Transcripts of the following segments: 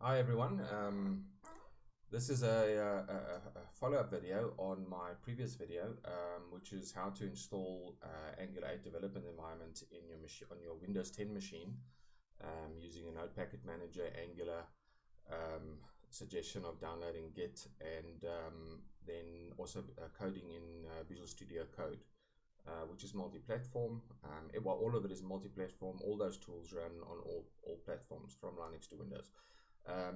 Hi everyone. This is a follow-up video on my previous video, which is how to install Angular 8 development environment in your machine, on your Windows 10 machine, using a Node Package Manager, Angular, suggestion of downloading Git, and then also coding in Visual Studio Code, which is multi-platform. Well, all of it is multi-platform. All those tools run on all platforms, from Linux to Windows.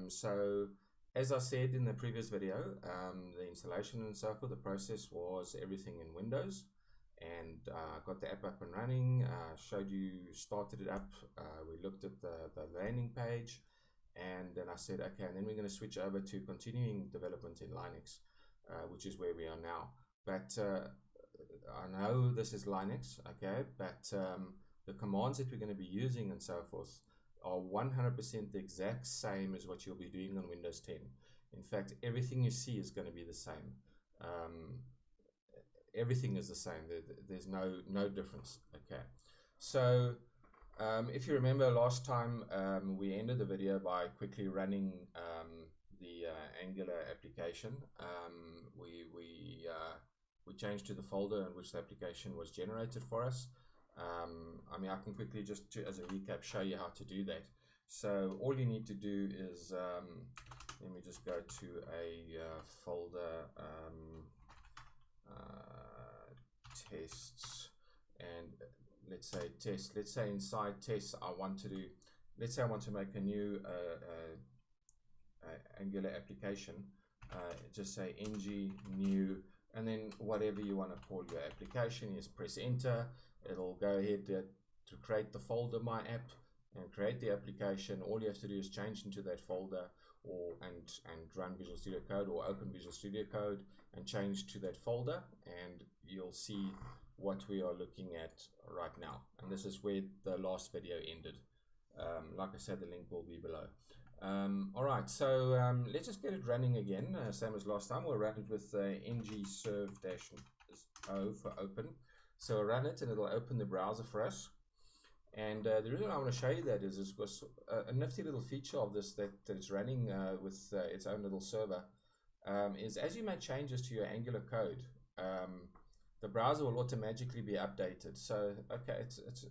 So as I said in the previous video, the installation and so forth, the process was everything in Windows, and got the app up and running, showed you, started it up, we looked at the landing page, and then I said, okay, and then we're going to switch over to continuing development in Linux, which is where we are now. But I know this is Linux, okay, but the commands that we're going to be using and so forth are 100% the exact same as what you'll be doing on Windows 10. In fact, everything you see is going to be the same. Everything is the same. There's no difference. Okay. So if you remember last time, we ended the video by quickly running the Angular application. We changed to the folder in which the application was generated for us. I mean, I can quickly just, as a recap, show you how to do that. So all you need to do is, let me just go to a folder, tests, and let's say test. Let's say inside tests, I want to do, let's say I want to make a new Angular application. Just say ng new, and then whatever you want to call your application, is press enter. It'll go ahead to create the folder my app and create the application. All you have to do is change into that folder, and run Visual Studio Code, or open Visual Studio Code and change to that folder, and you'll see what we are looking at right now. And this is where the last video ended. Like I said, the link will be below. All right, so let's just get it running again, same as last time. We'll run it with ng serve-o for open. So we'll run it and it'll open the browser for us. And the reason I want to show you that is because a nifty little feature of this that is running with its own little server is, as you make changes to your Angular code, the browser will automatically be updated. So, okay, it's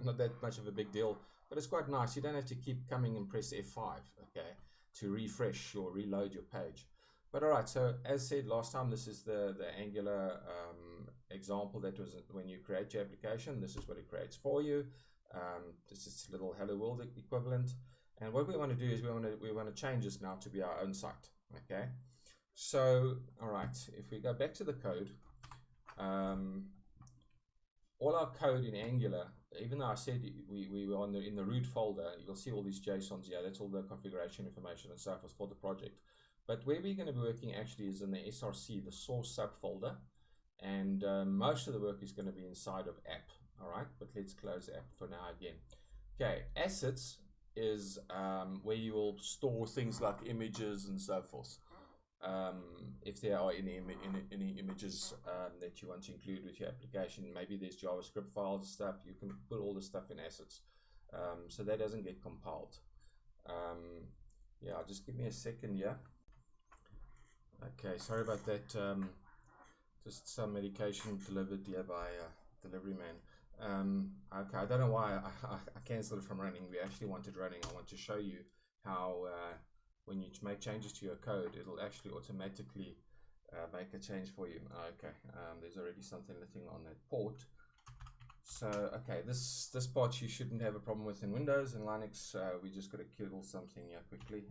not that much of a big deal, but it's quite nice. You don't have to keep coming and press F5, okay, to refresh or reload your page. But all right, so as said last time, this is the Angular example that was when you create your application. This is what it creates for you. This is a little Hello World equivalent. And what we want to do is we want to change this now to be our own site. Okay. So, all right, if we go back to the code, all our code in Angular, even though I said we were in the root folder, you'll see all these JSONs here. That's all the configuration information and so forth for the project. But where we're going to be working actually is in the SRC, the source subfolder, and most of the work is going to be inside of app. All right, but let's close app for now again. Okay, assets is where you will store things like images and so forth. If there are any images that you want to include with your application, maybe there's JavaScript files, stuff, you can put all the stuff in assets, so that doesn't get compiled. Yeah, just give me a second here. Okay, sorry about that. Just some medication delivered here by delivery man. Okay, I don't know why I cancelled it from running. We actually wanted running. I want to show you how when you make changes to your code, it'll actually automatically make a change for you. Okay, there's already something on that port. So, okay, this part you shouldn't have a problem with in Windows. In Linux, we just got to kill something here quickly.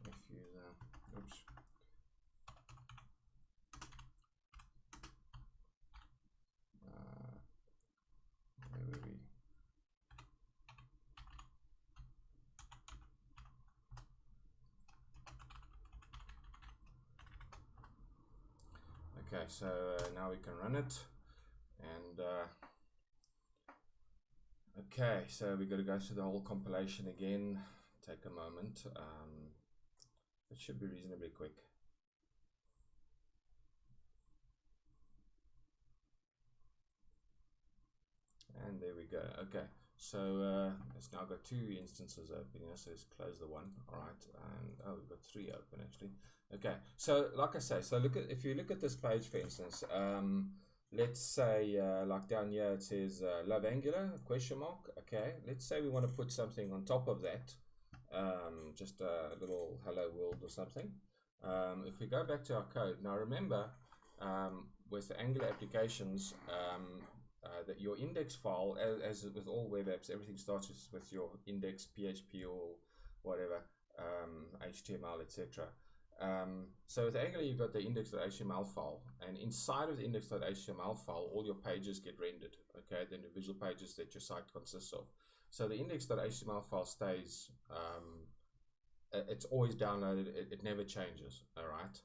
If you, oops. Where were we? Okay, so now we can run it, and okay, so we got to go through the whole compilation again. Take a moment. It should be reasonably quick. And there we go. Okay, So it's now got two instances open here, so let's close the one. All right, and oh, we've got three open actually. Okay, so like I say, so if you look at this page, for instance, let's say like down here it says love Angular question mark. Okay, let's say we want to put something on top of that, just a little hello world or something. If we go back to our code now, remember with the Angular applications, that your index file, as with all web apps, everything starts with your index PHP or whatever, HTML, etc. So with Angular, you've got the index.html file, and inside of the index.html file, all your pages get rendered, okay, the individual pages that your site consists of. So the index.html file stays, it's always downloaded, it never changes, all right?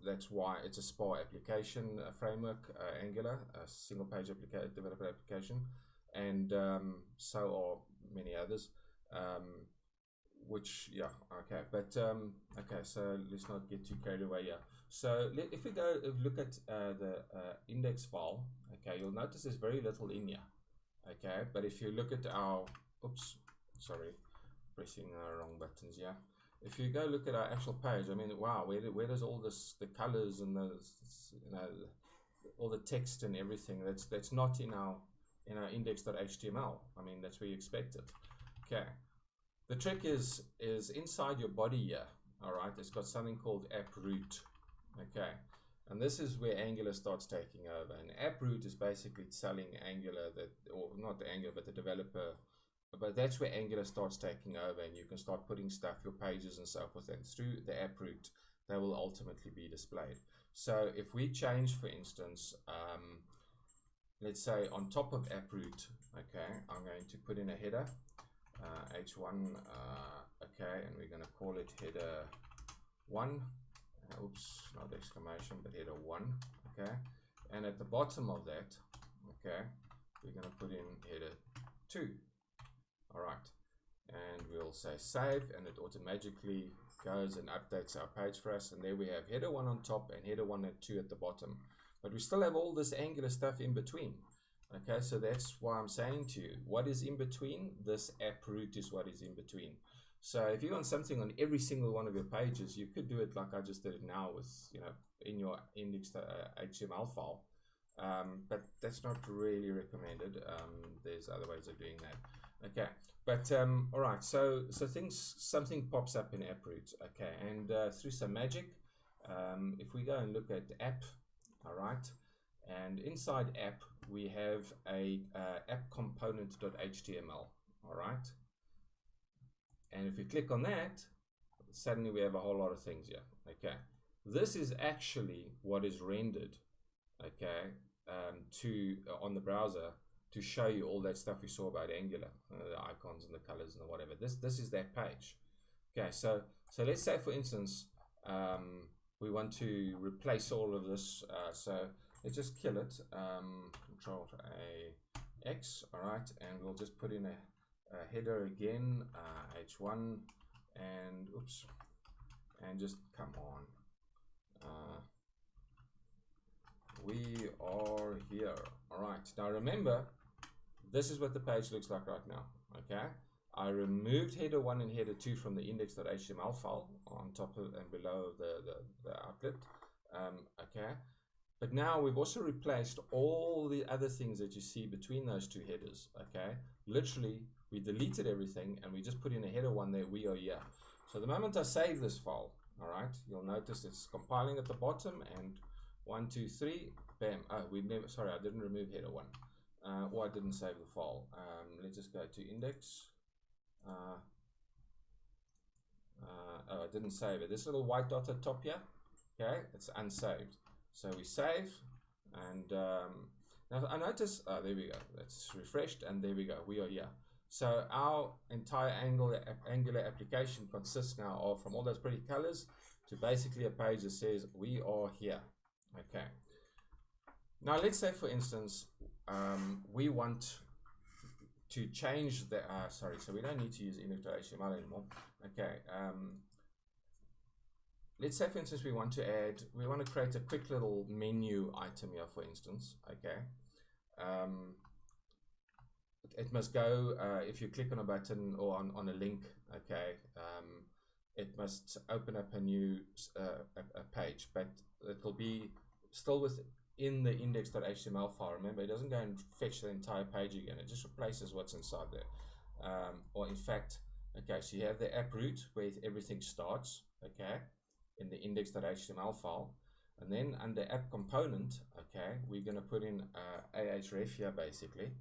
That's why it's a SPA application framework, Angular, a single page developer application, and so are many others. Which, yeah, okay, but okay, so let's not get too carried away here. So if we go look at the index file, okay, you'll notice there's very little in here, okay, but if you look at our, oops, sorry, pressing the wrong buttons here. If you go look at our actual page, I mean, wow, where does all this, the colors and the, you know, all the text and everything, that's not in our index.html. I mean, that's where you expect it. Okay. The trick is inside your body here, all right, it's got something called app root, okay, and this is where Angular starts taking over. And app root is basically telling Angular that, or not the Angular, but the developer, but that's where Angular starts taking over, and you can start putting stuff, your pages and so forth, and through the app root, they will ultimately be displayed. So if we change, for instance, let's say on top of app root, okay, I'm going to put in a header. H1, okay, and we're going to call it header 1, oops, not exclamation, but header 1, okay, and at the bottom of that, okay, we're going to put in header 2, all right, and we'll say save, and it automatically goes and updates our page for us, and there we have header 1 on top and header 1 and 2 at the bottom, but we still have all this Angular stuff in between. Okay, so that's why I'm saying to you, what is in between? This app root is what is in between. So if you want something on every single one of your pages, you could do it like I just did it now with, you know, in your index.html file. But that's not really recommended. There's other ways of doing that. Okay, but all right, so something pops up in app root. Okay, and through some magic, if we go and look at app, all right, and inside app, we have a app component.html, all right? And if we click on that, suddenly we have a whole lot of things here, okay? This is actually what is rendered, okay, on the browser to show you all that stuff we saw about Angular, the icons and the colors and the whatever. This is that page. Okay, so let's say, for instance, we want to replace all of this, so let's just kill it, Control A X, all right, and we'll just put in a header again, H1, and oops, and just come on, we are here, all right. Now remember, this is what the page looks like right now, okay. I removed header 1 and header 2 from the index.html file on top of and below the outlet, okay. But now we've also replaced all the other things that you see between those two headers, okay? Literally, we deleted everything and we just put in a header 1 there, we are here. So the moment I save this file, all right, you'll notice it's compiling at the bottom, and 1, 2, 3, bam. Oh, sorry, I didn't remove header 1. Or I didn't save the file. Let's just go to index. Oh, I didn't save it. This little white dot at the top here, okay, it's unsaved. So we save, and now I notice, there we go, that's refreshed, and there we go, we are here. So our entire Angular application consists now of, from all those pretty colors to basically a page that says we are here, okay. Now let's say, for instance, we want to change the, sorry, so we don't need to use index.html anymore, okay. Let's say, for instance, we want to create a quick little menu item here, for instance, okay. it must go, if you click on a button or on a link, okay, it must open up a new a page, but it will be still within the index.html file. Remember, it doesn't go and fetch the entire page again. It just replaces what's inside there. Or in fact, okay, so you have the app root where everything starts, okay, in the index.html file. And then under app component, okay, we're going to put in ahref here basically.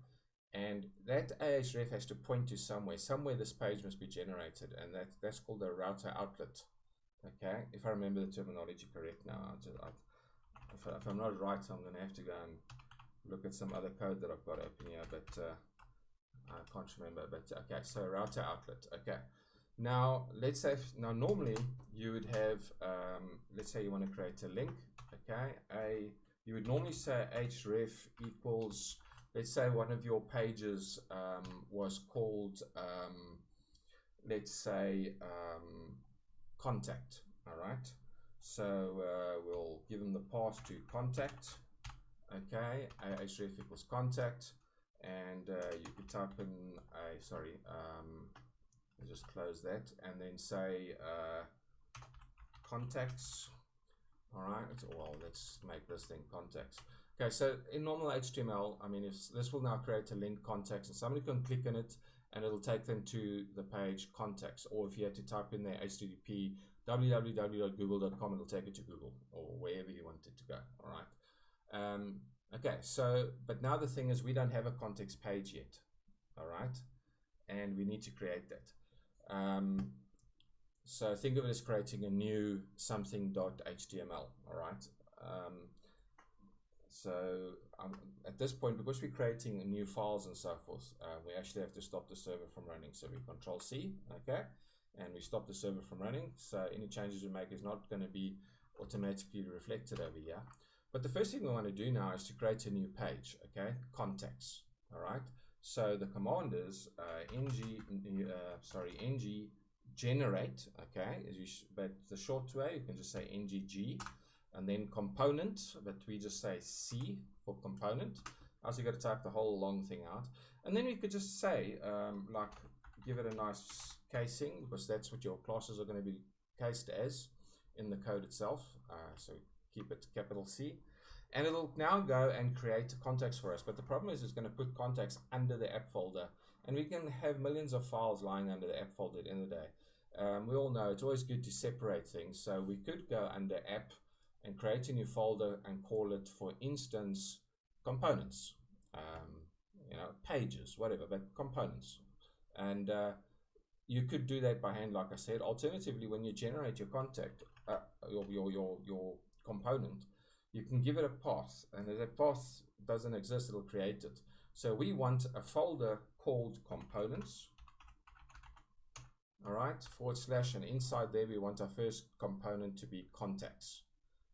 And that ahref has to point to somewhere this page must be generated, and that's called a router outlet. Okay, if I remember the terminology correct now. If I'm not right, I'm going to have to go and look at some other code that I've got open here, but I can't remember. But okay, so router outlet. Okay, now let's say normally you would have, let's say you want to create a link. Okay, you would normally say href equals, let's say one of your pages was called, let's say, contact. All right, so we'll give them the path to contact. Okay, href equals contact, and you could type in I'll just close that and then say contacts. All right, well, let's make this thing contacts. Okay, so in normal HTML, I mean, if this will now create a link contacts, and somebody can click on it and it'll take them to the page contacts. Or if you had to type in there http www.google.com, it'll take it to Google or wherever you want it to go. All right. Okay, so but now the thing is we don't have a context page yet. All right, and we need to create that. So think of it as creating a new something.html. All right. So at this point, because we're creating new files and so forth, we actually have to stop the server from running. So we Control C, okay, and we stop the server from running. So any changes we make is not going to be automatically reflected over here. But the first thing we want to do now is to create a new page, okay, contacts. All right. So the command is ng generate, okay, but the short way you can just say ngg, and then component, but we just say C for component. Also, you got to type the whole long thing out, and then we could just say like give it a nice casing, because that's what your classes are going to be cased as in the code itself. So keep it capital C, and it'll now go and create contacts for us. But the problem is it's going to put contacts under the app folder, and we can have millions of files lying under the app folder at the end of the day. We all know it's always good to separate things, so we could go under app and create a new folder and call it, for instance, components, you know, pages, whatever, but components. And you could do that by hand, like I said. Alternatively, when you generate your contact, your component, you can give it a path, and if that path doesn't exist, it'll create it. So we want a folder called components. All right, /, and inside there we want our first component to be contacts.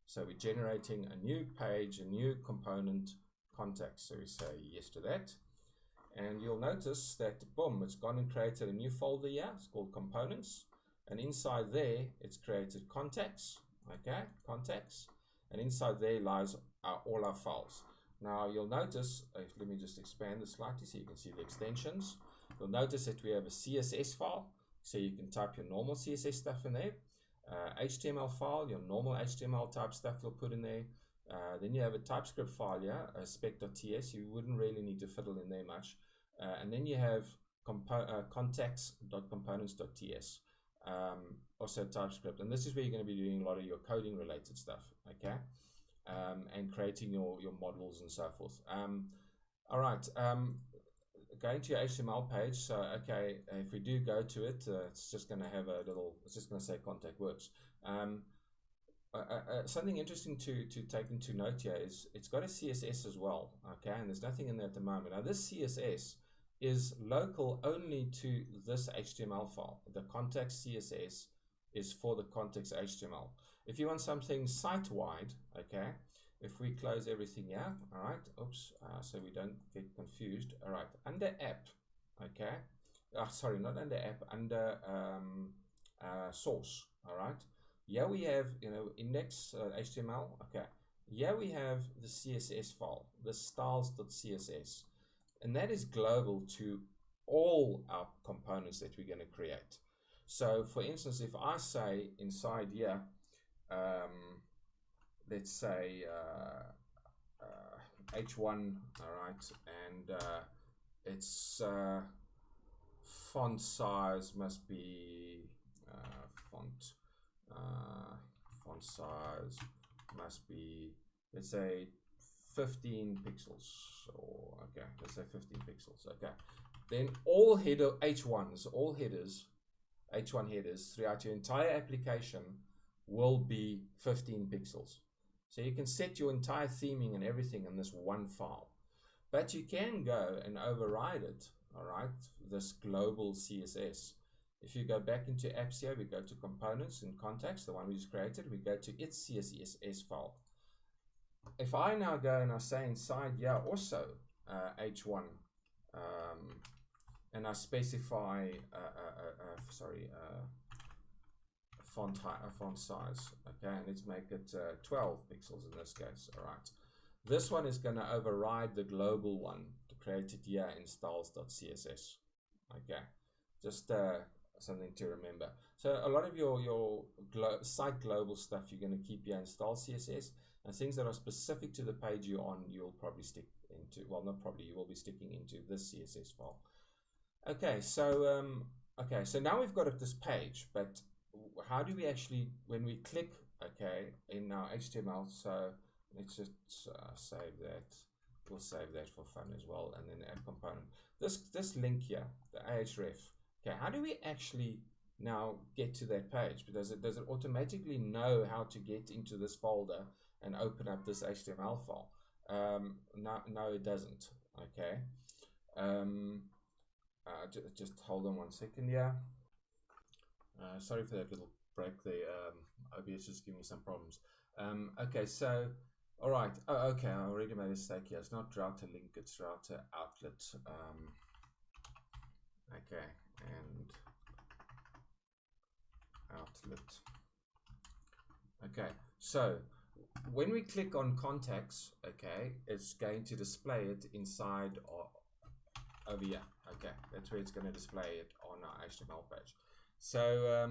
So we're generating a new page, a new component, contacts. So we say yes to that, and you'll notice that boom, it's gone and created a new folder here. It's called components, and inside there it's created contacts. Okay, contacts, and inside there lies all our files. Now you'll notice, let me just expand this slightly so you can see the extensions. You'll notice that we have a CSS file. So you can type your normal CSS stuff in there. HTML file, your normal HTML type stuff you'll put in there. Then you have a TypeScript file here, spec.ts. You wouldn't really need to fiddle in there much. And then you have contacts.components.ts, also TypeScript. And this is where you're going to be doing a lot of your coding related stuff, okay? And creating your models and so forth. All right. Going to your HTML page, so okay, if we do go to it, it's just going to have a little, it's just going to say contact works. Something interesting to take into note here is it's got a CSS as well, okay, and there's nothing in there at the moment. Now this CSS is local only to this HTML file. The context CSS is for the context HTML. If you want something site-wide, okay, if we close everything here, all right, oops, so we don't get confused. All right, under app, okay, sorry, not under app, under source, all right. Here we have, you know, index HTML, okay. Here we have the CSS file, the styles.css. and that is global to all our components that we're going to create. So for instance, if I say inside here, let's say H1, all right, and its font size must be font size must be, let's say, 15 pixels, or okay, let's say 15 pixels. Okay, then all header H1s, all headers, H1 headers throughout your entire application will be 15 pixels. So you can set your entire theming and everything in this one file, but you can go and override it. All right, this global CSS. If you go back into apps here, we go to components and contacts, the one we just created, we go to its CSS file. If I now go and I say inside here also H1, and I specify font size, okay, and let's make it 12 pixels in this case. All right, this one is going to override the global one to create it here in styles.css. Okay, just something to remember. So a lot of your site global stuff you're going to keep here in style CSS, and things that are specific to the page you're on, you'll probably stick into, well, not probably, you will be sticking into this CSS file. Okay, so so now we've got this page, but how do we actually, when we click, okay, in our HTML, so let's just save that. We'll save that for fun as well, and then add component. This link here, the ahref. Okay, how do we actually now get to that page? Does it automatically know how to get into this folder and open up this HTML file? No, it doesn't. Okay. Just hold on 1 second here. Sorry for that little break there. OBS just giving me some problems. Okay, so all right. Oh, okay, I already made a mistake here. It's not router link, it's router outlet. Okay, and outlet. Okay, so when we click on contacts, okay, it's going to display it inside or over here. Okay, that's where it's going to display it on our HTML page. So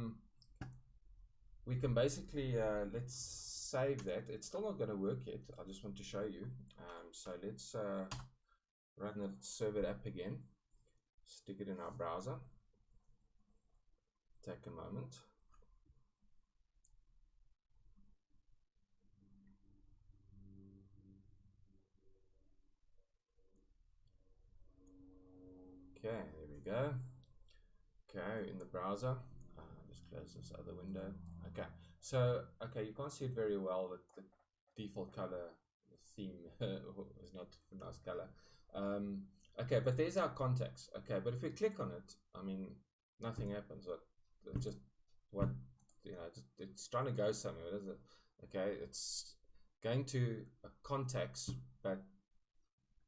we can basically let's save that. It's still not going to work yet. I just want to show you. So let's run the server app again. Stick it in our browser. Take a moment. Okay, there we go. Okay, in the browser. Just close this other window. Okay, so okay, you can't see it very well, but the default color theme is not a nice color. Okay, but there's our contacts. Okay, but if we click on it, I mean, nothing happens. It's just what, you know, it's trying to go somewhere, is it? Okay, it's going to contacts, but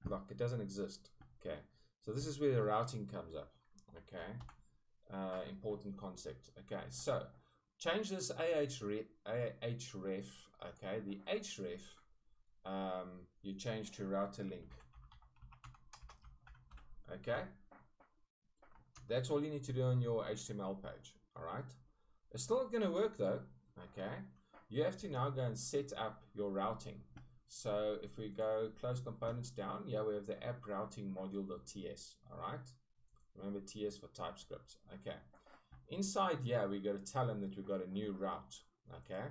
like it doesn't exist. Okay, so this is where the routing comes up. Okay, important concept. Okay, so change this ahref. Okay, the href you change to router link. Okay, that's all you need to do on your HTML page. All right, it's still not going to work though. Okay, you have to now go and set up your routing. So if we go close components down, yeah, we have the app routing module.ts. All right, remember TS for TypeScript. Okay, inside here we got to tell them that we've got a new route. Okay,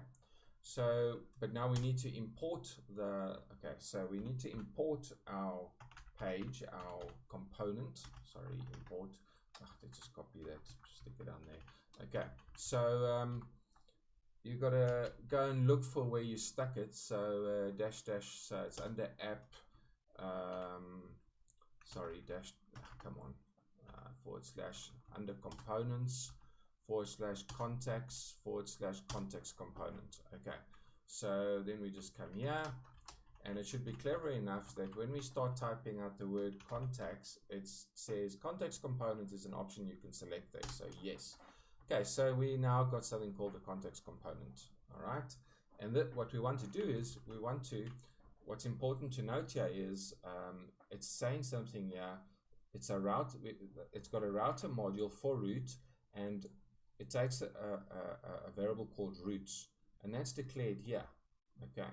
so but now we need to import the, okay, so we need to import our page, our component. Sorry, import. Let's just copy that, stick it down there. Okay, so you got to go and look for where you stuck it. So dash, so it's under app, sorry, dash, come on, / under components, / contacts, / contacts component. Okay, so then we just come here, and it should be clever enough that when we start typing out the word contacts, it says contacts component is an option you can select there. So yes. Okay, so we now got something called the context component. All right, and that what we want to do is we want to what's important to note here is it's saying something here. It's a route. It's got a router module for route, and it takes a variable called routes, and that's declared here. Okay,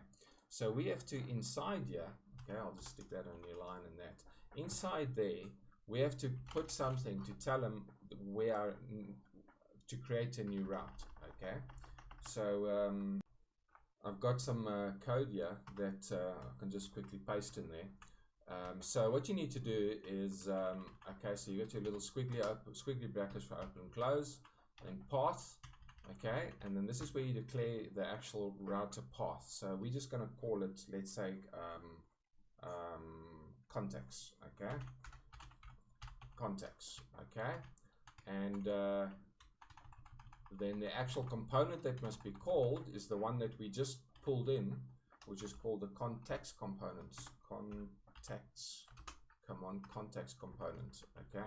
so we have to inside here. Okay, I'll just stick that on your line and that. Inside there, we have to put something to tell them where to create a new route. Okay, so I've got some code here that I can just quickly paste in there. So what you need to do is, okay, so you got your little squiggly brackets for open and close, and path, okay, and then this is where you declare the actual router path. So we're just going to call it, let's say, contacts, okay, contacts, okay, and then the actual component that must be called is the one that we just pulled in, which is called the contacts components. Contacts component. Okay,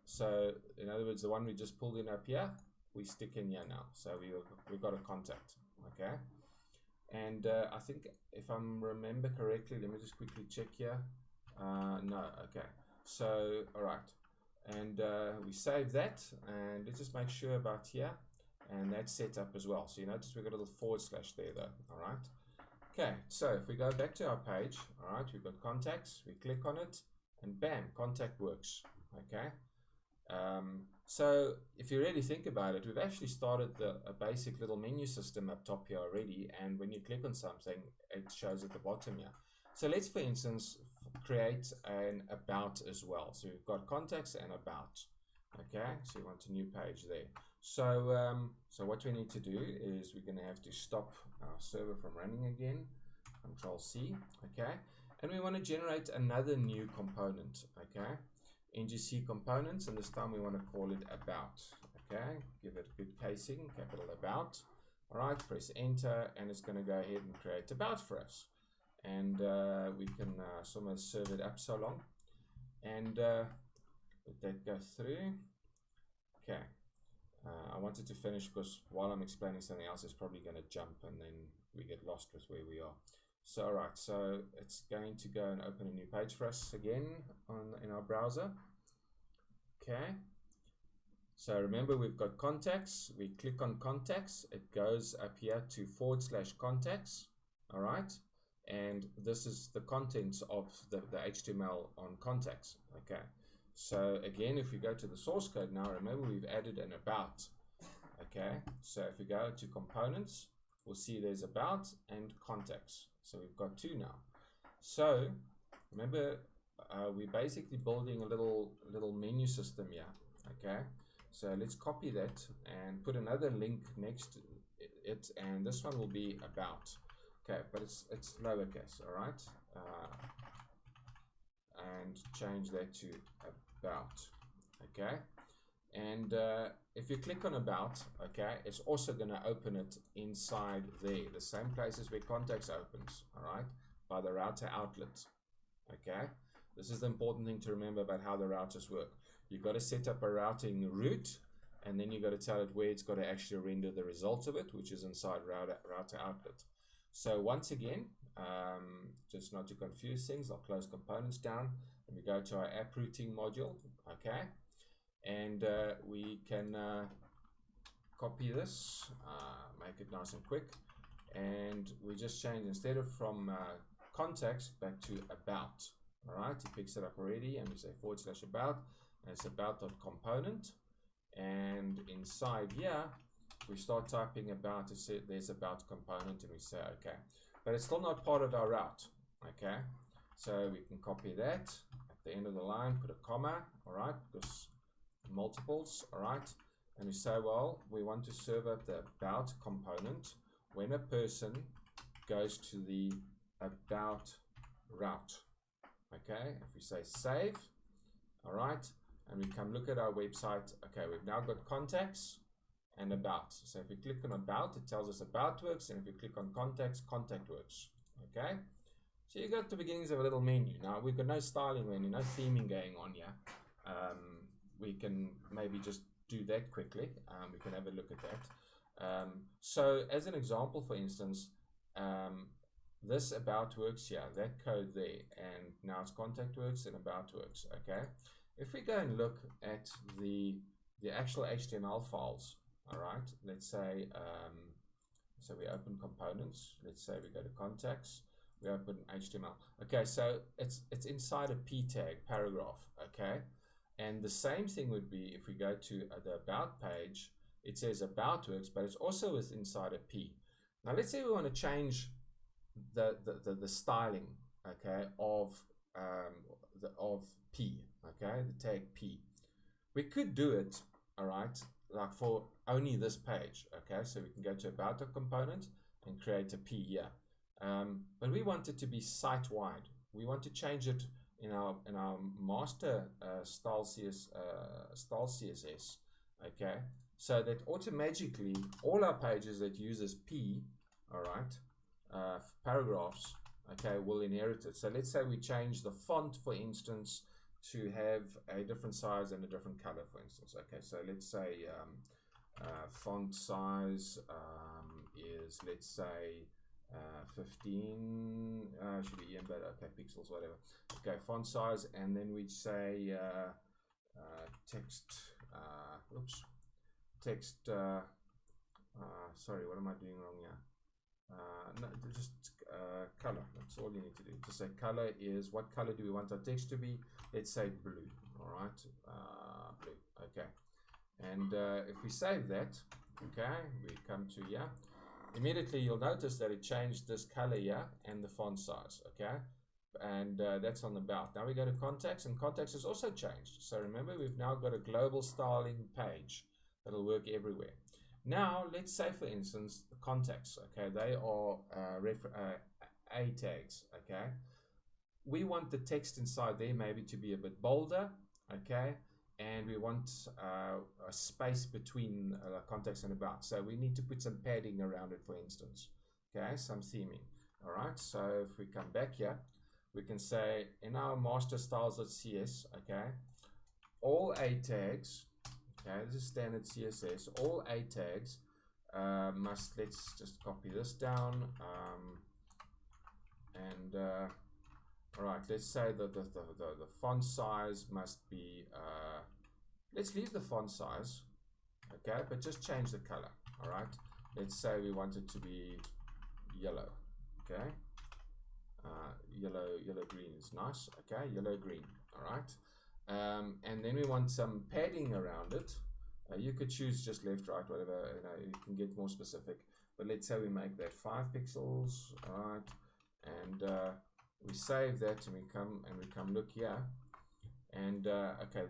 so in other words, the one we just pulled in up here, we stick in here now. So we got a contact. Okay, and I think if I remember correctly, let me just quickly check here. No, okay. So all right, and we save that, and let's just make sure about here, and that's set up as well. So you notice we got a little forward slash there, though. All right. Okay, so if we go back to our page, all right, we've got contacts, we click on it, and bam, contact works, okay? So if you really think about it, we've actually started a basic little menu system up top here already, and when you click on something, it shows at the bottom here. So let's, for instance, create an about as well. So we've got contacts and about, okay? So we want a new page there. So, so what we need to do is we're going to have to stop our server from running again, Control C, okay, and we want to generate another new component, okay, ngc components, and this time we want to call it about, okay, give it good casing, capital about, all right, press enter, and it's going to go ahead and create about for us, and we can somehow serve it up so long, and let that go through, okay. I wanted to finish because while I'm explaining something else, it's probably going to jump and then we get lost with where we are. So, all right, so it's going to go and open a new page for us again in our browser. Okay. So remember, we've got contacts. We click on contacts. It goes up here to /contacts. All right. And this is the contents of the HTML on contacts. Okay. So again, if we go to the source code now, remember we've added an about. Okay, so if we go to components, we'll see there's about and contacts. So we've got two now. So remember, we're basically building a little menu system here. Okay, so let's copy that and put another link next to it, and this one will be about. Okay, but it's lowercase. All right. And change that to about, okay, and if you click on about, okay, it's also going to open it inside there, the same places where contacts opens, all right, by the router outlet, okay. This is the important thing to remember about how the routers work. You've got to set up a routing route, and then you've got to tell it where it's got to actually render the results of it, which is inside router outlet. So once again, just not to confuse things, I'll close components down and we go to our app routing module, okay, and we can copy this, make it nice and quick, and we just change, instead of from contacts back to about, all right, it picks it up already, and we say /about, and it's about.component, and inside here we start typing about, there's about component, and we say okay, but it's still not part of our route, okay, so we can copy that at the end of the line, put a comma, all right, because multiples, all right, and we say, well, we want to serve up the about component when a person goes to the about route, okay. If we say save, all right, and we come look at our website, okay, we've now got contacts and about. So if we click on about, it tells us about works, and if we click on contacts, contact works, okay. So you got the beginnings of a little menu. Now we've got no styling menu, no theming going on here. We can maybe just do that quickly. We can have a look at that. So as an example, for instance, this about works here, that code there, and now it's contact works and about works. Okay, if we go and look at the actual HTML files, all right, let's say so we open components, let's say we go to contacts, we open HTML. Okay, so it's inside a p tag paragraph. Okay, and the same thing would be if we go to the about page, it says about works, but it's also inside a p. Now let's say we want to change the styling, okay, of p, okay, the tag p. We could do it, all right, like for only this page. Okay, so we can go to about a component and create a p here, but we want it to be site wide. We want to change it in our master style CSS, okay, so that automatically all our pages that uses p, all right, paragraphs, okay, will inherit it. So let's say we change the font, for instance, to have a different size and a different color, for instance. Okay, so let's say font size is, let's say, 15, should be EM, but okay, pixels, whatever. Okay, font size, and then we say text, sorry, what am I doing wrong here? No, just color. That's all you need to do. Just say color is, what color do we want our text to be? Let's say blue. All right, blue. Okay, and if we save that, okay, we come to here. Immediately you'll notice that it changed this color here and the font size. Okay, and that's on the about. Now we go to contacts, and contacts has also changed. So remember, we've now got a global styling page that'll work everywhere. Now, let's say, for instance, the contacts, okay, they are A tags, okay. We want the text inside there maybe to be a bit bolder, okay, and we want a space between contacts and about. So we need to put some padding around it, for instance, okay, some theming. All right, so if we come back here, we can say in our master styles.cs, okay, all A tags, okay, this is standard CSS. All A tags must, let's just copy this down, and all right, let's say that the font size must be, let's leave the font size, okay, but just change the color. All right, let's say we want it to be yellow, okay, yellow green is nice, okay, yellow green. All right. And then we want some padding around it. You could choose just left, right, whatever, you know, you can get more specific, but let's say we make that 5 pixels, all right, and we save that, and we come look here, and okay,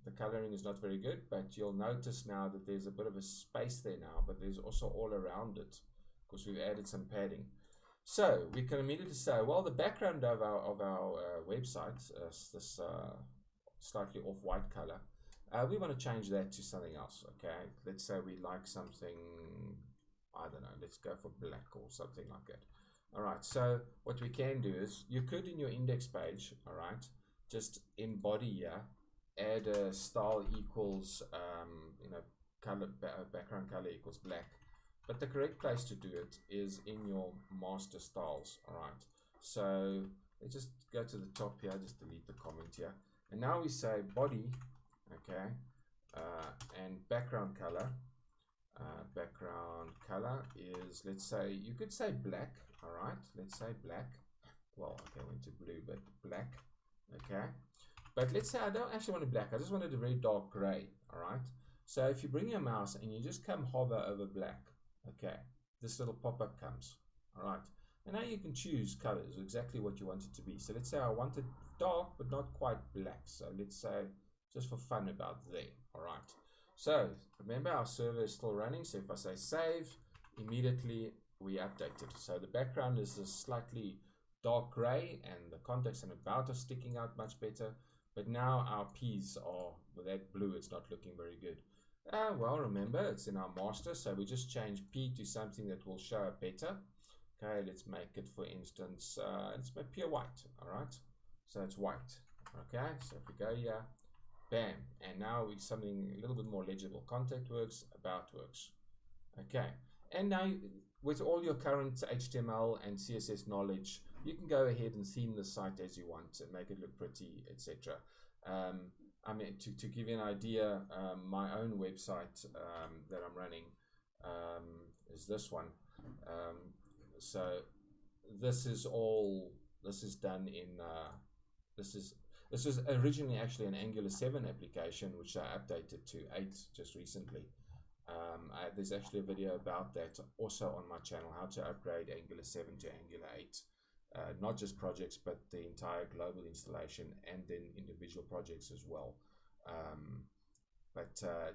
the coloring is not very good, but you'll notice now that there's a bit of a space there now, but there's also all around it because we've added some padding. So we can immediately say, well, the background of our website, this slightly off-white color, we want to change that to something else. Okay, let's say we like something, I don't know, let's go for black or something like that. All right, so what we can do is, you could in your index page, all right, just in body here, add a style equals you know, color, background color equals black, but the correct place to do it is in your master styles. All right, so let's just go to the top here, just delete the comment here. And now we say body, okay, and background color. Background color is, let's say, you could say black, all right, let's say black. Well, okay, I went to blue, but black, okay. But let's say I don't actually want it black, I just wanted a very dark gray, all right. So if you bring your mouse and you just come hover over black, okay, this little pop-up comes, all right. And now you can choose colors, exactly what you want it to be. So let's say I want it dark, but not quite black. So let's say, just for fun about there, all right. So remember, our server is still running. So if I say save, immediately we update it. So the background is a slightly dark gray, and the contacts and about are sticking out much better. But now our P's are with that blue. It's not looking very good. Well, remember, it's in our master, so we just change P to something that will show up better. Okay, let's make it, for instance, let's make pure white. All right, so it's white. Okay, so if we go here, bam, and now we something a little bit more legible. Contact works, about works. Okay, And now, with all your current HTML and CSS knowledge, you can go ahead and theme the site as you want and make it look pretty, etc. I mean, to give you an idea, my own website that I'm running is this one. So this is done in this is originally actually an Angular 7 application, which I updated to 8 just recently. There's actually a video about that also on my channel, how to upgrade Angular 7 to Angular 8. Not just projects, but the entire global installation, and then individual projects as well.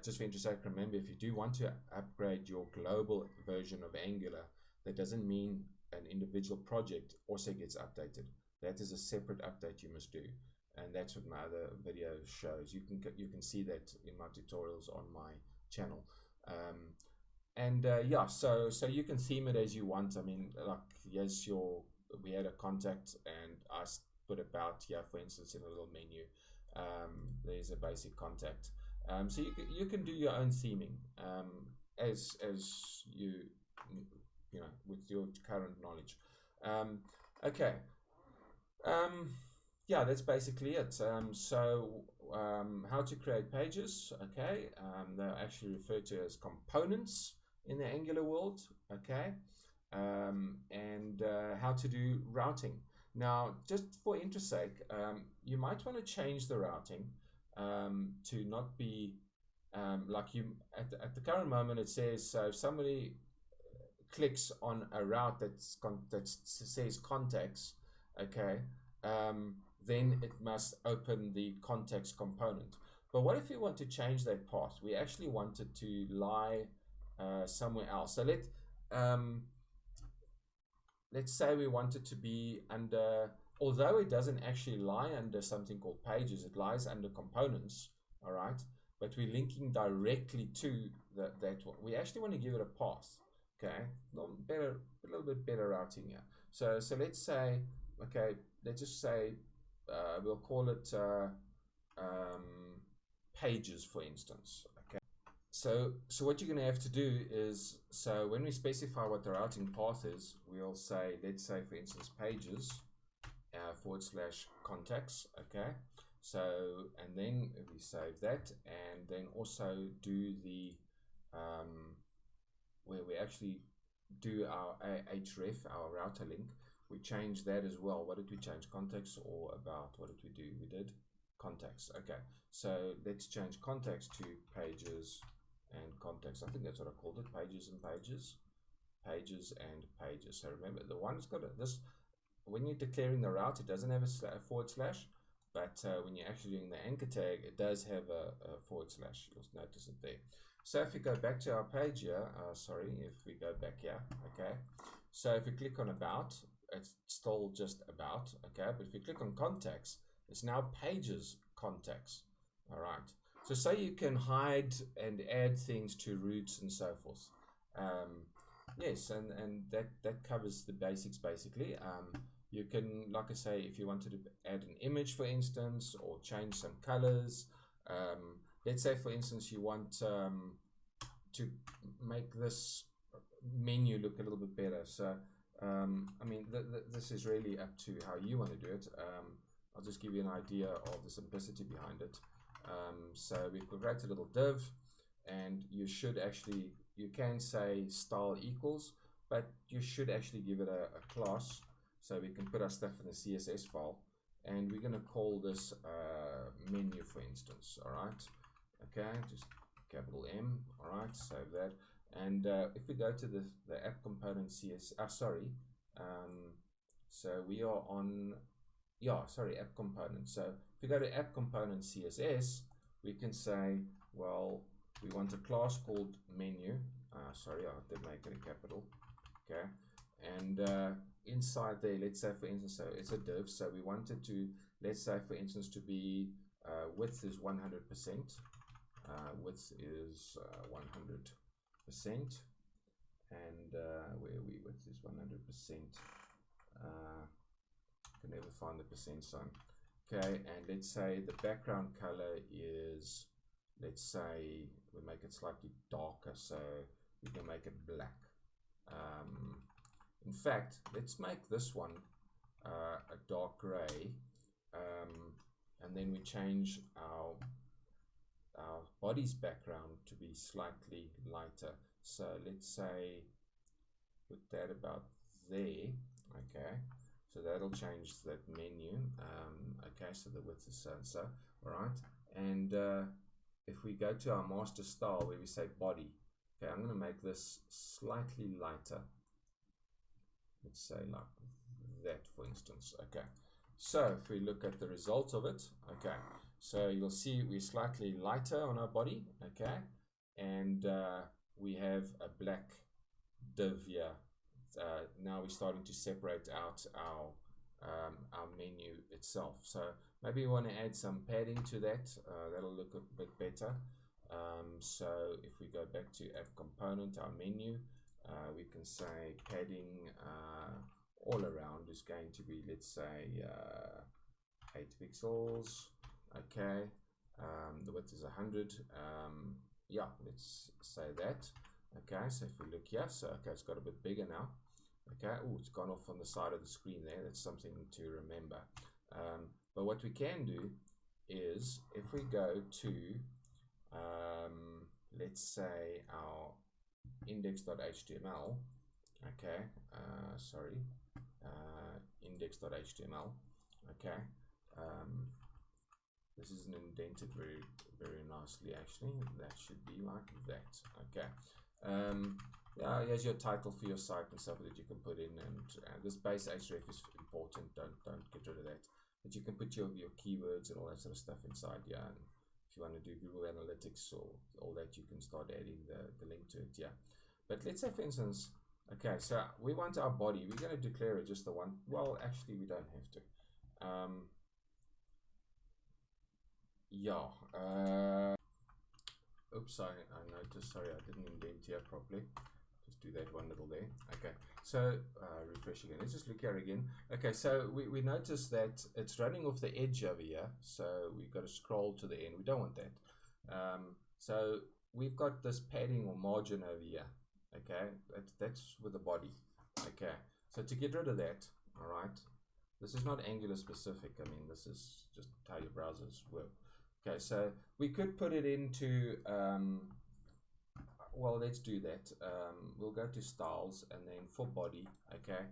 Just for interest's sake, remember, if you do want to upgrade your global version of Angular, that doesn't mean an individual project also gets updated. That is a separate update you must do, and that's what my other video shows. You can see that in my tutorials on my channel. Yeah, so you can theme it as you want. I mean, like, yes, we had a contact, and I put about here, for instance, in a little menu. There's a basic contact. So you can do your own theming as you know, with your current knowledge. Okay. Yeah, that's basically it. How to create pages? Okay, they're actually referred to as components in the Angular world. Okay, and how to do routing. Now, just for interest's sake, you might want to change the routing to not be like you at the current moment. It says, so if somebody clicks on a route that says contacts, okay, then it must open the context component. But what if you want to change that path? We actually want it to lie somewhere else. So let's say we want it to be under, although it doesn't actually lie under something called pages, it lies under components, all right? But we're linking directly to that one. We actually want to give it a path, okay? A little bit better routing here. So let's say, okay, let's just say, we'll call it pages, for instance. Okay. So what you're going to have to do is, so when we specify what the routing path is, we'll say, let's say, for instance, pages / contacts. Okay. So, and then we save that, and then also do the where we actually do our href, our router link. We changed that as well. What did we change? Contacts or about? What did we do? We did contacts. Okay, so let's change contacts to pages and contacts. I think that's what I called it. Pages and pages. Pages and pages. So remember, the one's got this. When you're declaring the route, it doesn't have a /, but when you're actually doing the anchor tag, it does have a /. You'll notice it there. So if we go back to our page here, if we go back here, okay. So if we click on about, it's still just about, okay. But if you click on contacts, it's now pages contacts, all right. So say you can hide and add things to routes and so forth. Yes, and that covers the basics basically. You can, like I say, if you wanted to add an image, for instance, or change some colors. Let's say, for instance, you want to make this menu look a little bit better. So, I mean, this is really up to how you want to do it. I'll just give you an idea of the simplicity behind it. So we create a little div, and you should actually, you can say style equals, but you should actually give it a class, so we can put our stuff in the CSS file, and we're going to call this menu, for instance. All right, okay, just capital M. All right, save that. And if we go to the app component so we are on, app component. So if we go to app component CSS, we can say, well, we want a class called menu. I did make it a capital. Okay, and inside there, let's say, for instance, so it's a div, so we want it to, let's say, for instance, to be width is 100%. Width is 100%, and where we width is 100%. Can never find the percent sign. Okay, and let's say the background color is, let's say, we make it slightly darker, so we can make it black. In fact, let's make this one a dark gray, and then we change our body's background to be slightly lighter. So let's say put that about there. Okay, so that'll change that menu. Okay, so the width is so and so. All right, and if we go to our master style where we say body, okay, I'm going to make this slightly lighter. Let's say like that, for instance. Okay, so if we look at the result of it, okay, so you'll see we're slightly lighter on our body, okay, and we have a black div here. Now we're starting to separate out our menu itself. So maybe you want to add some padding to that. That'll look a bit better. So if we go back to add component, our menu, we can say padding all around is going to be, let's say, 8 pixels. Okay, the width is 100. Yeah, let's say that. Okay, so if we look here, so okay, it's got a bit bigger now. Okay, oh, it's gone off on the side of the screen there. That's something to remember. But what we can do is if we go to let's say our index.html, okay, sorry, index.html, okay, this isn't indented very nicely actually. That should be like that. Okay, yeah, here's your title for your site and stuff that you can put in, and this base href is important. Don't get rid of that. But you can put your keywords and all that sort of stuff inside here. And if you want to do Google Analytics or all that, you can start adding the link to it. Yeah. But let's say, for instance, okay, so we want our body. We're going to declare it just the one. Well, actually, we don't have to. Yeah. Oops, I noticed. Sorry, I didn't indent here properly. Just do that one little there. Okay, so refresh again. Let's just look here again. Okay, so we notice that it's running off the edge over here. So we've got to scroll to the end. We don't want that. So we've got this padding or margin over here. Okay, that's with the body. Okay, so to get rid of that, all right, this is not Angular specific. I mean, this is just how your browsers work. Okay, so we could put it into, well, let's do that. We'll go to styles and then for body, okay,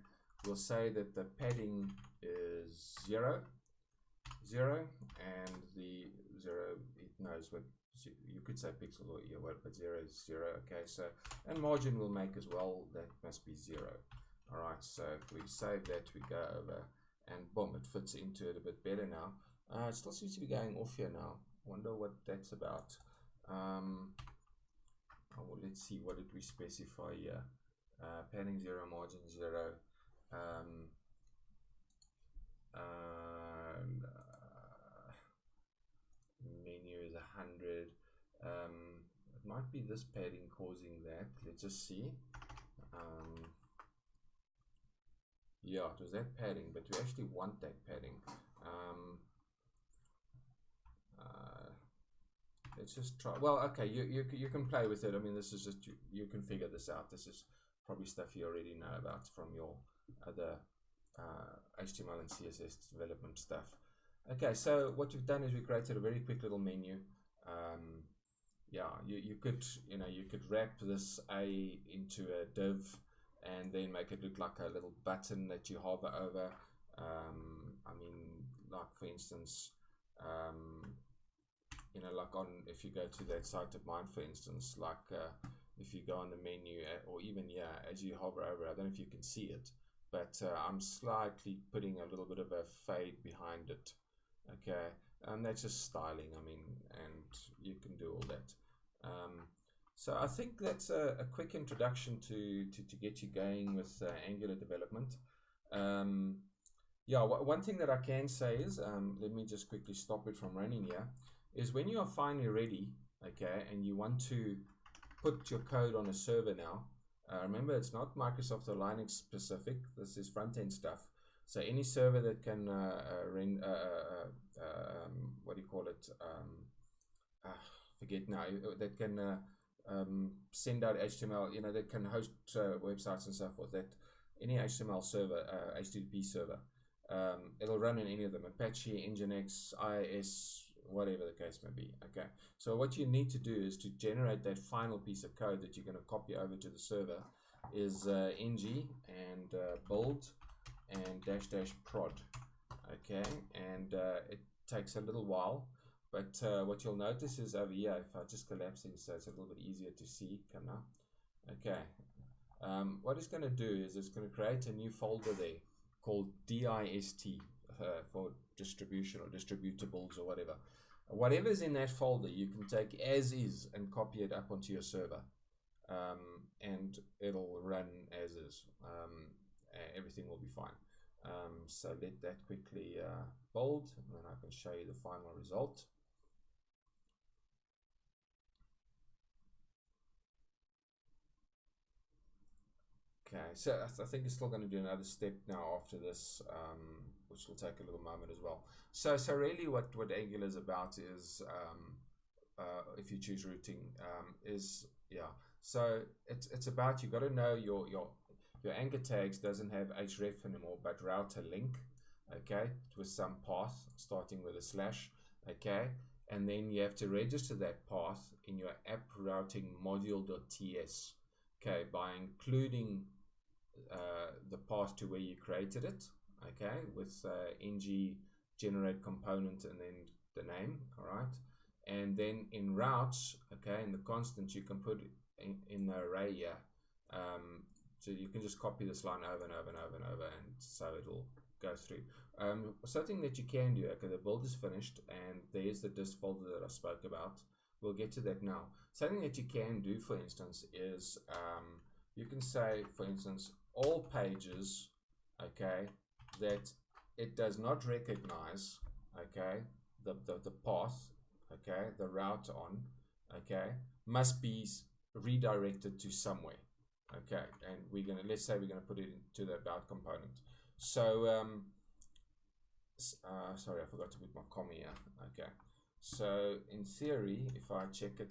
we'll say that the padding is 0, and the 0, it knows what, you could say pixels or yeah, but 0 is 0, okay, so, and margin we'll make as well, that must be 0. All right, so if we save that, we go over, and boom, it fits into it a bit better now. It still seems to be going off here now. I wonder what that's about. Oh, well, let's see, what did we specify here? Padding 0, margin 0. Menu is 100. It might be this padding causing that. Let's just see. Yeah, it was that padding, but we actually want that padding. Let's just try. Well, okay, you can play with it. I mean, this is just you can figure this out. This is probably stuff you already know about from your other HTML and CSS development stuff. Okay, so what we've done is we created a very quick little menu. Yeah, you could wrap this A into a div and then make it look like a little button that you hover over. I mean, like for instance, like if you go to that site of mine, for instance, like if you go on the menu or even as you hover over, I don't know if you can see it, but I'm slightly putting a little bit of a fade behind it. Okay, and that's just styling. I mean, and you can do all that. So I think that's a quick introduction to get you going with Angular development. Yeah, one thing that I can say is, let me just quickly stop it from running here, is when you are finally ready, okay, and you want to put your code on a server now, remember it's not Microsoft or Linux specific, this is front-end stuff. So any server that can what do you call it, forget now, that can send out HTML, you know, that can host websites and so forth, that any HTML server, HTTP server, it'll run in any of them, Apache, Nginx, IIS, whatever the case may be. Okay, so what you need to do is to generate that final piece of code that you're going to copy over to the server is ng and build and -- prod. Okay, and it takes a little while, but what you'll notice is over here, if I just collapse it so it's a little bit easier to see, come now. Okay, what it's going to do is it's going to create a new folder there called dist for distribution or distributables or whatever. Whatever's in that folder, you can take as is and copy it up onto your server, and it'll run as is. Everything will be fine. So let that quickly build, and then I can show you the final result. Okay, so I think it's still going to do another step now after this, which will take a little moment as well. So really what Angular is about is, if you choose routing, so it's about, you got to know your anchor tags doesn't have href anymore, but router link, okay, with some path starting with a slash, okay, and then you have to register that path in your app routing module.ts, okay, by including the path to where you created it, okay, with ng generate component and then the name, all right, and then in routes, okay, in the constant you can put in the array here, so you can just copy this line over and over and over and over, and so it'll go through. Something that you can do, okay, the build is finished and there's the dist folder that I spoke about. We'll get to that now. Something that you can do, for instance, is you can say, for instance, all pages, okay, that it does not recognize, okay, the path, okay, the route on, okay, must be redirected to somewhere, okay, and let's say we're gonna put it into the about component. So sorry, I forgot to put my comma here. Okay, so in theory, if I check it,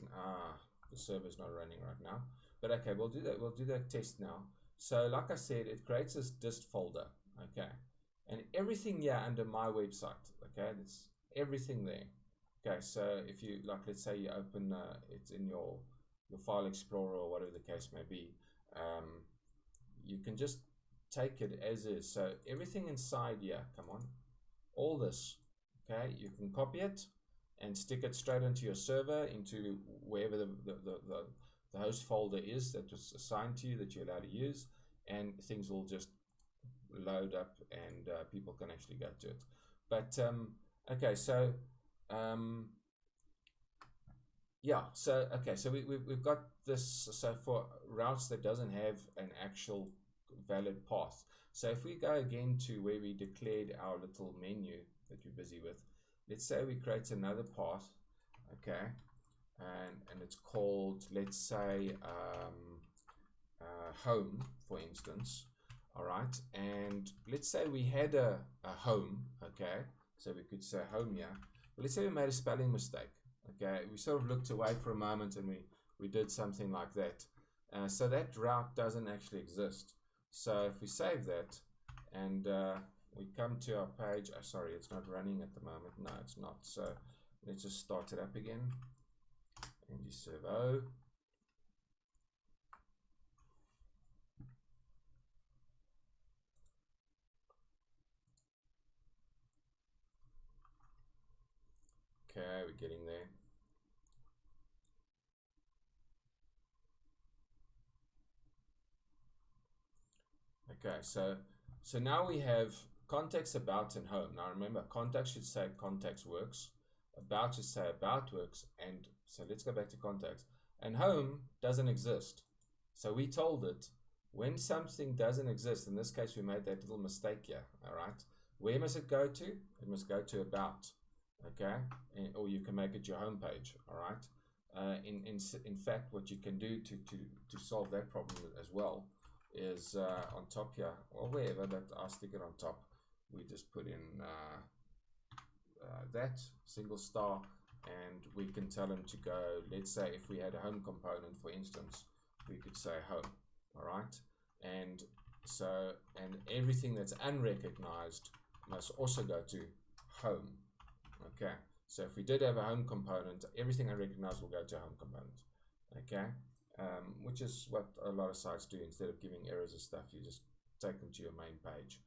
the server's not running right now, but okay, we'll do that test now. So like I said, it creates this dist folder, okay, and everything here under my website, okay, it's everything there. Okay, so if you, like, let's say you open it's in your file explorer or whatever the case may be, you can just take it as is. So everything inside here, come on, all this, okay, you can copy it and stick it straight into your server, into wherever the host folder is that was assigned to you that you're allowed to use, and things will just load up and people can actually go to it. But okay, so yeah, so okay, so we've got this. So for routes that doesn't have an actual valid path, so if we go again to where we declared our little menu that we're busy with, let's say we create another path, okay, and it's called, let's say, home, for instance, all right, and let's say we had a home, okay, so we could say home here, but let's say we made a spelling mistake, okay, we sort of looked away for a moment and we did something like that, so that route doesn't actually exist. So if we save that and we come to our page, sorry, it's not running at the moment. No, it's not. So let's just start it up again. ng servo. Okay, we're getting there. Okay, so now we have context, about, and home. Now remember, context should say context works, about should say about works, and so let's go back to context. And home doesn't exist. So we told it when something doesn't exist, in this case we made that little mistake here, all right? Where must it go to? It must go to about, okay? Or you can make it your home page, all right? In fact, what you can do to solve that problem as well is on top here, or wherever, but I'll stick it on top. We just put in that single star, and we can tell them to go, let's say if we had a home component, for instance, we could say home, all right? And so, and everything that's unrecognized must also go to home, okay? So if we did have a home component, everything unrecognized will go to a home component, okay? Which is what a lot of sites do. Instead of giving errors and stuff, you just take them to your main page.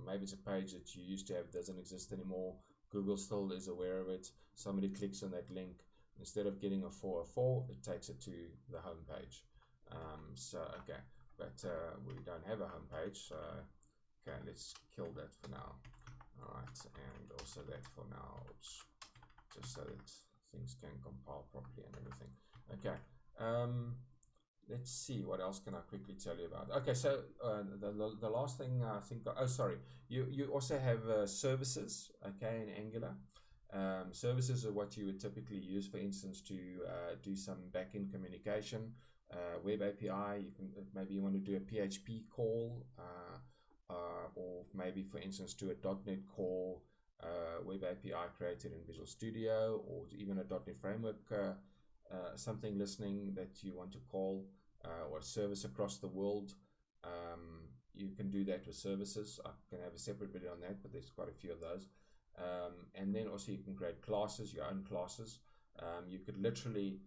Maybe it's a page that you used to have, doesn't exist anymore. Google still is aware of it. Somebody clicks on that link. Instead of getting a 404, it takes it to the home page. So, okay, but we don't have a home page. So, okay, let's kill that for now. All right, and also that for now. Oops. Just so that things can compile properly and everything. Okay. Let's see, what else can I quickly tell you about? Okay, so the last thing I think, oh sorry, you also have services, okay, in Angular. Services are what you would typically use, for instance, to do some backend communication. Web API, you can, maybe you want to do a PHP call, or maybe, for instance, do a .NET call, Web API created in Visual Studio, or even a .NET Framework something listening that you want to call, or a service across the world. You can do that with services. I can have a separate video on that, but there's quite a few of those. And then also you can create classes, your own classes. You could literally,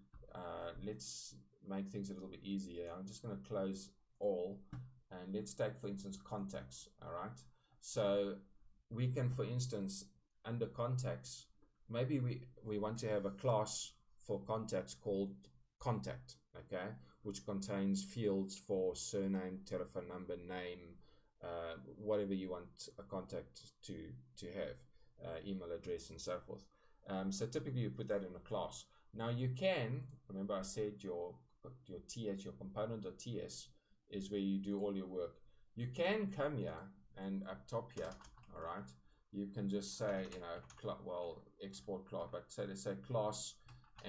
let's make things a little bit easier. I'm just going to close all, and let's take, for instance, contacts. All right. So we can, for instance, under contacts, maybe we want to have a class for contacts called contact, okay, which contains fields for surname, telephone number, name, whatever you want a contact to have, email address, and so forth. So typically you put that in a class. Now you can, remember I said your TS, your component.ts is where you do all your work. You can come here and up top here, all right, you can just say, you know, well, export class, but say, let's say class,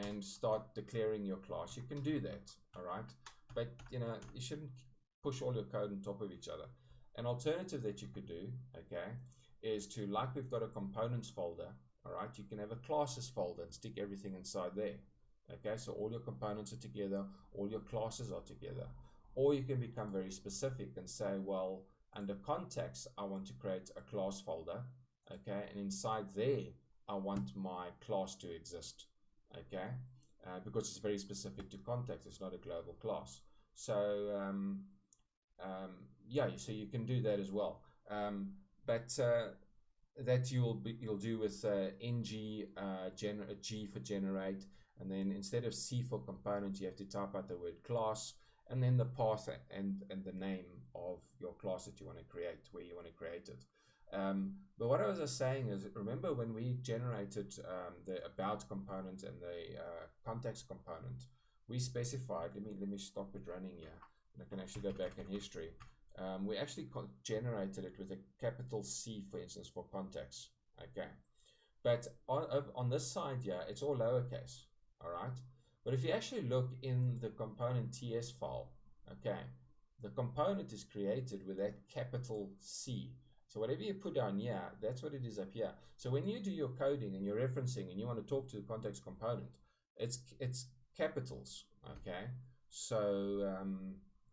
and start declaring your class. You can do that, all right, but you know, you shouldn't push all your code on top of each other. An alternative that you could do, okay, is to, like we've got a components folder, all right, you can have a classes folder and stick everything inside there, okay, so all your components are together, all your classes are together. Or you can become very specific and say, well, under contacts, I want to create a class folder, okay, and inside there, I want my class to exist, okay, because it's very specific to contacts. It's not a global class. So yeah, so you can do that as well. But that you'll do with ng G for generate, and then instead of C for component, you have to type out the word class, and then the path and the name of your class that you want to create, where you want to create it. But what I was saying is, remember when we generated the about component and the context component, we specified, let me stop it running here, and I can actually go back in history. We actually generated it with a capital C, for instance, for context, okay? But on this side here, it's all lowercase, all right? But if you actually look in the component TS file, okay, the component is created with that capital C. So whatever you put down here, that's what it is up here. So when you do your coding and you're referencing and you want to talk to the context component, it's capitals, okay? So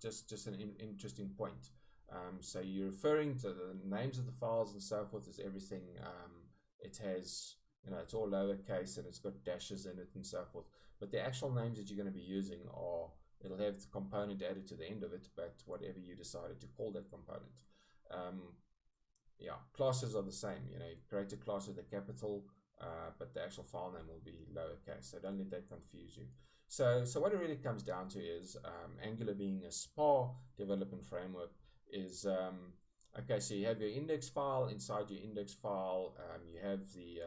just an interesting point. So you're referring to the names of the files and so forth as everything. It has, you know, it's all lowercase and it's got dashes in it and so forth. But the actual names that you're going to be using are, it'll have the component added to the end of it, but whatever you decided to call that component. Yeah, classes are the same. You know, you create a class with a capital, but the actual file name will be lowercase. So don't let that confuse you. So what it really comes down to is Angular, being a SPA development framework, is okay. So you have your index file. Inside your index file, you have the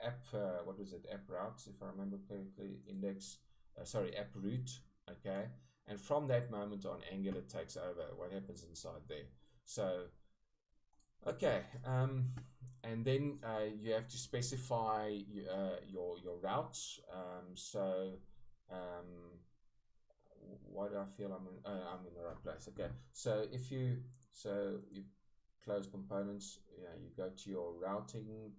app. What was it? App routes, if I remember correctly. Index. Sorry, app root. Okay, and from that moment on, Angular takes over what happens inside there. So okay, and then you have to specify your routes. Why do I feel I'm in the right place? Okay, so you close components, you go to your routing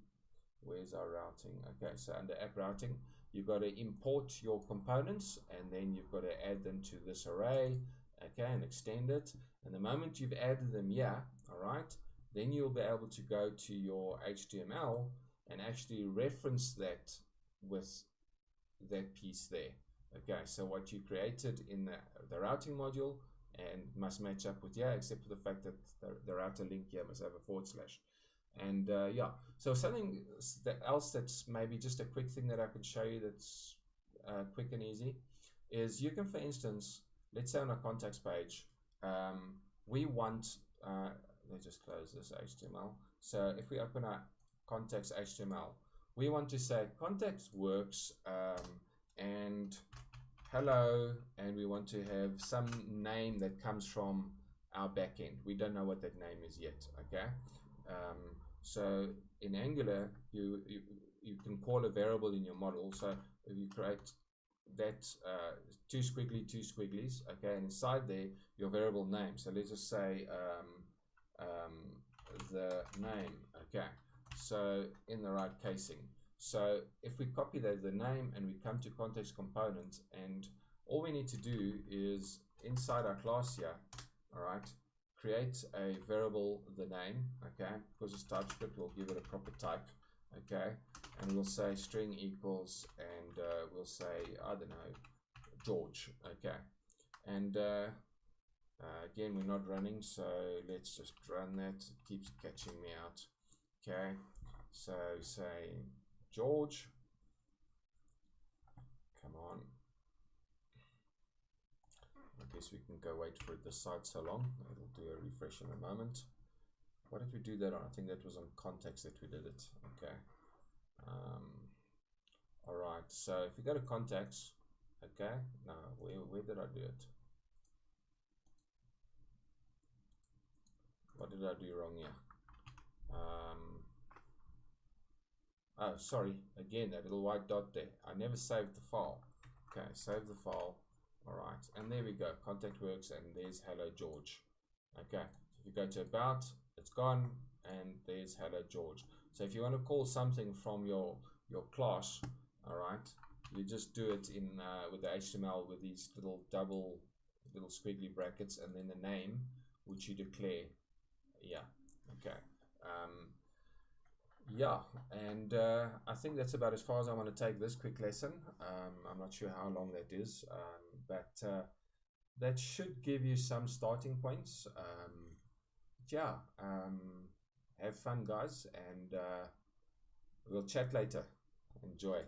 Where's our routing? Okay, so under app routing, you've got to import your components, and then you've got to add them to this array, okay, and extend it. And the moment you've added them here, all right, then you'll be able to go to your HTML and actually reference that with that piece there. Okay, so what you created in the routing module and must match up with, yeah, except for the fact that the router link here must have a /. And yeah, so something else that's maybe just a quick thing that I can show you that's quick and easy is you can, for instance, let's say on a contacts page, we want, let's just close this HTML. So if we open our contacts HTML, we want to say contacts works and hello, and we want to have some name that comes from our backend. We don't know what that name is yet, okay? So in Angular, you can call a variable in your model. So if you create that two squigglies, okay, and inside there your variable name. So let's just say the name, okay. So in the right casing. So if we copy the name and we come to context component, and all we need to do is inside our class here, all right, create a variable, the name, okay, because it's TypeScript, we'll give it a proper type, okay, and we'll say string equals, and we'll say, I don't know, George, okay, and again, we're not running, so let's just run that. It keeps catching me out, okay, so say George, come on. I guess we can go wait for it, the site so long. It'll do a refresh in a moment. What did we do that on? I think that was on context that we did it. Okay. All right. So if you go to contacts, okay. Now where did I do it? What did I do wrong here? Oh, sorry. Again, that little white dot there. I never saved the file. Okay, save the file. All right, and there we go. Contact works, and there's hello George. Okay, if you go to about, it's gone, and there's hello George. So if you want to call something from your class, all right, you just do it in with the HTML with these little little squiggly brackets, and then the name which you declare. Yeah. Okay. Yeah, and I think that's about as far as I want to take this quick lesson. I'm not sure how long that is, but that should give you some starting points. Yeah, have fun, guys, and we'll chat later. Enjoy.